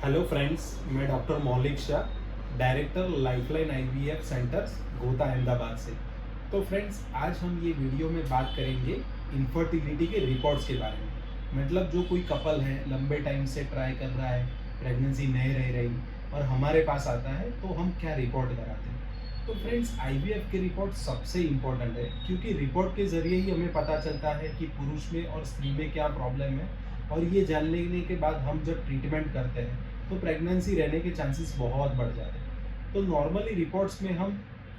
Hello friends, मैं doctor मौलिक Shah, director lifeline IVF centres गोता अहमदाबाद से। तो फ्रेंड्स, आज हम ये वीडियो में बात करेंगे इनफर्टिलिटी के रिपोर्ट्स के बारे में। मतलब जो कोई कपल है, लंबे टाइम से ट्राई कर रहा है, प्रेगनेंसी नहीं रह रही और हमारे पास आता है तो हम क्या रिपोर्ट कराते हैं। तो फ्रेंड्स, आईवीएफ के रिपोर्ट सबसे इम्पोर्टेंट है, क्योंकि रिपोर्ट के ज़रिए ही हमें पता चलता है कि पुरुष में और स्त्री में क्या प्रॉब्लम है। और ये जान लेने के बाद हम जब ट्रीटमेंट करते हैं तो प्रेगनेंसी रहने के चांसेस बहुत बढ़ जाते हैं। तो नॉर्मली रिपोर्ट्स में हम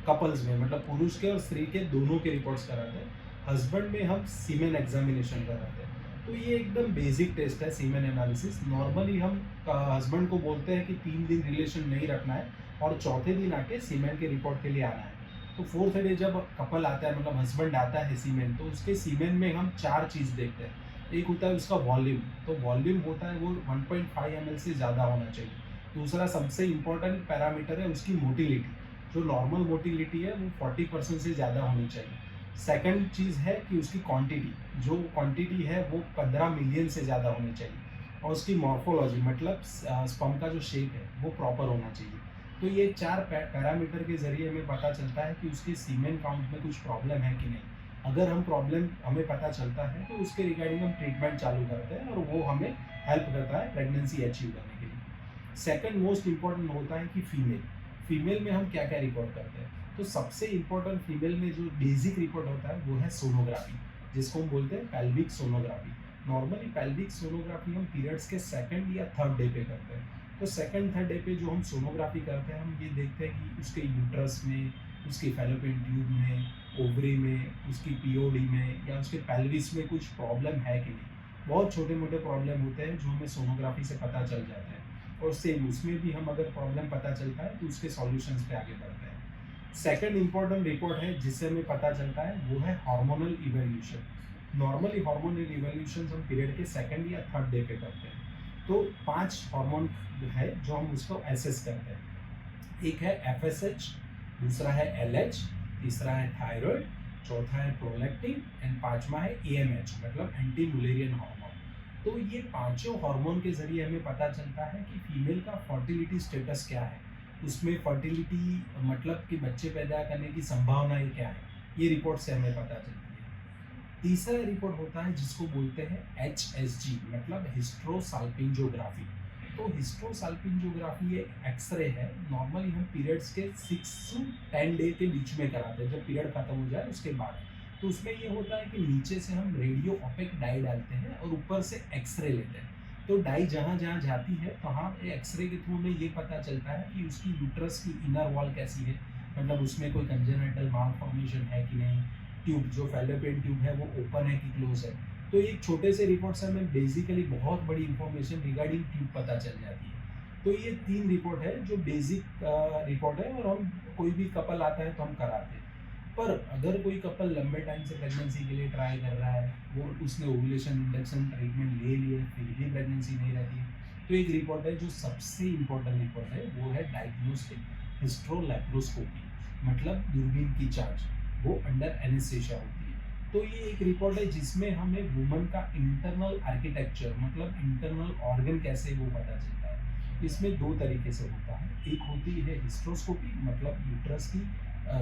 कपल्स में, मतलब पुरुष के और स्त्री के दोनों के रिपोर्ट्स कराते हैं। हस्बैंड में हम सीमेन एग्जामिनेशन कराते हैं। तो ये एकदम बेसिक टेस्ट है, सीमेन एनालिसिस। नॉर्मली हम हस्बैंड को बोलते हैं कि 3 दिन रिलेशन नहीं रखना है और चौथे दिन आके सीमेन के रिपोर्ट के लिए आना है। तो फोर्थ डे जब कपल आता है, मतलब हस्बैंड आता है सीमेन, तो उसके सीमेन में हम 4 चीज़ देखते हैं। एक होता है उसका वॉल्यूम। तो वॉल्यूम होता है वो 1.5 ml से ज़्यादा होना चाहिए। दूसरा सबसे इम्पोर्टेंट पैरामीटर है उसकी मोटिलिटी। जो नॉर्मल मोटिलिटी है वो 40% से ज़्यादा होनी चाहिए। सेकंड चीज़ है कि उसकी क्वांटिटी, जो क्वांटिटी है वो 15 मिलियन से ज़्यादा होनी चाहिए। और उसकी मॉर्फोलॉजी, मतलब स्पर्म का जो शेप है वो प्रॉपर होना चाहिए। तो ये 4 पैरामीटर के ज़रिए हमें पता चलता है कि उसके सीमेन काउंट में कुछ प्रॉब्लम है कि नहीं। अगर हम प्रॉब्लम हमें पता चलता है तो उसके रिगार्डिंग हम ट्रीटमेंट चालू करते हैं और वो हमें हेल्प करता है प्रेगनेंसी अचीव करने के लिए। सेकंड मोस्ट इम्पॉर्टेंट होता है कि फीमेल में हम क्या क्या रिपोर्ट करते हैं। तो सबसे इम्पोर्टेंट फीमेल में जो बेसिक रिपोर्ट होता है वो है सोनोग्राफी, जिसको हम बोलते हैं pelvic sonography. Normally pelvic sonography हम पीरियड्स के सेकंड या थर्ड डे पे करते हैं। तो सेकंड थर्ड डे पे जो हम सोनोग्राफी करते हैं, हम ये देखते हैं कि उसके यूट्रस में, उसकी फैलोपियन ट्यूब में, ओवरी में, उसकी पीओडी में या उसके पेल्विस में कुछ प्रॉब्लम है कि नहीं। बहुत छोटे मोटे प्रॉब्लम होते हैं जो हमें सोनोग्राफी से पता चल जाते हैं। और सेम उसमें भी हम अगर प्रॉब्लम पता चलता है तो उसके सॉल्यूशंस पे आगे बढ़ते हैं। सेकंड इंपॉर्टेंट रिपोर्ट है जिससे हमें पता चलता है वो है hormonal evolution. Normally hormonal evolution हम पीरियड के सेकंड या थर्ड डे पे करते हैं। तो 5 हार्मोन है जो हम उसको एसेस करते हैं। एक है एफएसएच, दूसरा है एलएच, तीसरा है थायराइड, चौथा है प्रोलैक्टिन एंड पांचवा है एएमएच, मतलब एंटी मुलेरियन हार्मोन। तो ये पांचों हार्मोन के जरिए हमें पता चलता है कि फीमेल का फर्टिलिटी स्टेटस क्या है, उसमें फर्टिलिटी मतलब कि बच्चे पैदा करने की संभावना ये क्या है, ये रिपोर्ट से हमें पता चलती है। तीसरा रिपोर्ट होता है जिसको बोलते हैं HSG, मतलब हिस्ट्रोसाल्पिंजोग्राफी। तो हिस्ट्रोसाल्पिंजोग्राफी एक एक्सरे है। नॉर्मली हम पीरियड्स के 6 से 10 डे के बीच में कराते हैं, जब पीरियड खत्म हो जाए उसके बाद। तो उसमें ये होता है कि नीचे से हम रेडियो ओपेक डाई डालते हैं और ऊपर से एक्सरे लेते हैं। तो डाई जहाँ जहाँ जाती है तो हाँ, एक्सरे के थ्रू में ये पता चलता है कि उसकी यूट्रस की इनर वॉल कैसी है, मतलब उसमें कोई कंजेनिटल मालफॉर्मेशन है कि नहीं, ट्यूब जो फैलोपियन ट्यूब है वो ओपन है कि क्लोज है। तो एक छोटे से रिपोर्ट से हमें बेसिकली बहुत बड़ी इंफॉर्मेशन रिगार्डिंग ट्यूब पता चल जाती है। तो ये 3 रिपोर्ट है जो बेसिक रिपोर्ट है और हम कोई भी कपल आता है तो हम कराते हैं। पर अगर कोई कपल लंबे टाइम से प्रेगनेंसी के लिए ट्राई कर रहा है, वो उसने ओव्यूलेशन इंडक्शन ट्रीटमेंट ले लिए फिर भी प्रेगनेंसी नहीं रहती है, तो एक रिपोर्ट है जो सबसे इम्पोर्टेंट रिपोर्ट है, वो है डायग्नोस्टिक हिस्ट्रोलैप्रोस्कोपी, मतलब दूरबीन की जांच। वो अंडर एनेस्थीसिया होती है। तो ये एक रिपोर्ट है जिसमें हमें वुमन का इंटरनल आर्किटेक्चर, मतलब इंटरनल ऑर्गन कैसे वो पता चलता है। इसमें 2 तरीके से होता है। एक होती है हिस्ट्रोस्कोपी, मतलब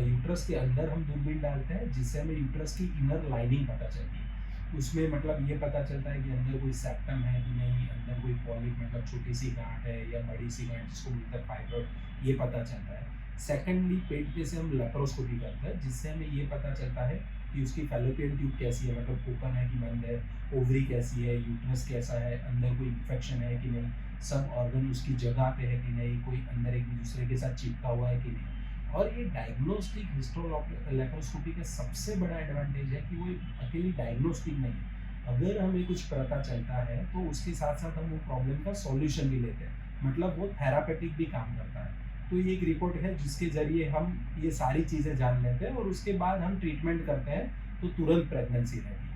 यूट्रस के अंदर हम दूरबीन डालते हैं जिससे हमें यूट्रस की इनर लाइनिंग पता चलती है। उसमें मतलब ये पता चलता है कि अंदर कोई सेप्टम है कि नहीं, अंदर कोई पॉलिप, मतलब छोटी सी गांठ है या बड़ी सी गांठ जिसको बोलते हैं फाइब्रॉइड, ये पता चलता है। सेकेंडली पेट पे से हम लेप्रोस्कोपी करते हैं जिससे हमें ये पता चलता है कि उसकी फैलोपियन ट्यूब कैसी है, मतलब ओपन है कि बंद है, ओवरी कैसी है, यूट्रस कैसा है, अंदर कोई इन्फेक्शन है कि नहीं, सब ऑर्गन उसकी जगह पे है कि नहीं, कोई अंदर एक दूसरे के साथ चिपका हुआ है कि नहीं। और ये डायग्नोस्टिक हिस्ट्रोलैप्रोस्कोपी का सबसे बड़ा एडवांटेज है कि वो अकेली डायग्नोस्टिक नहीं है। अगर हमें कुछ पता चलता है तो उसके साथ साथ हम वो प्रॉब्लम का सॉल्यूशन भी लेते हैं, मतलब वो थेरापेटिक भी काम करता है। तो ये एक रिपोर्ट है जिसके ज़रिए हम ये सारी चीज़ें जान लेते हैं और उसके बाद हम ट्रीटमेंट करते हैं तो तुरंत प्रेगनेंसी रहती है।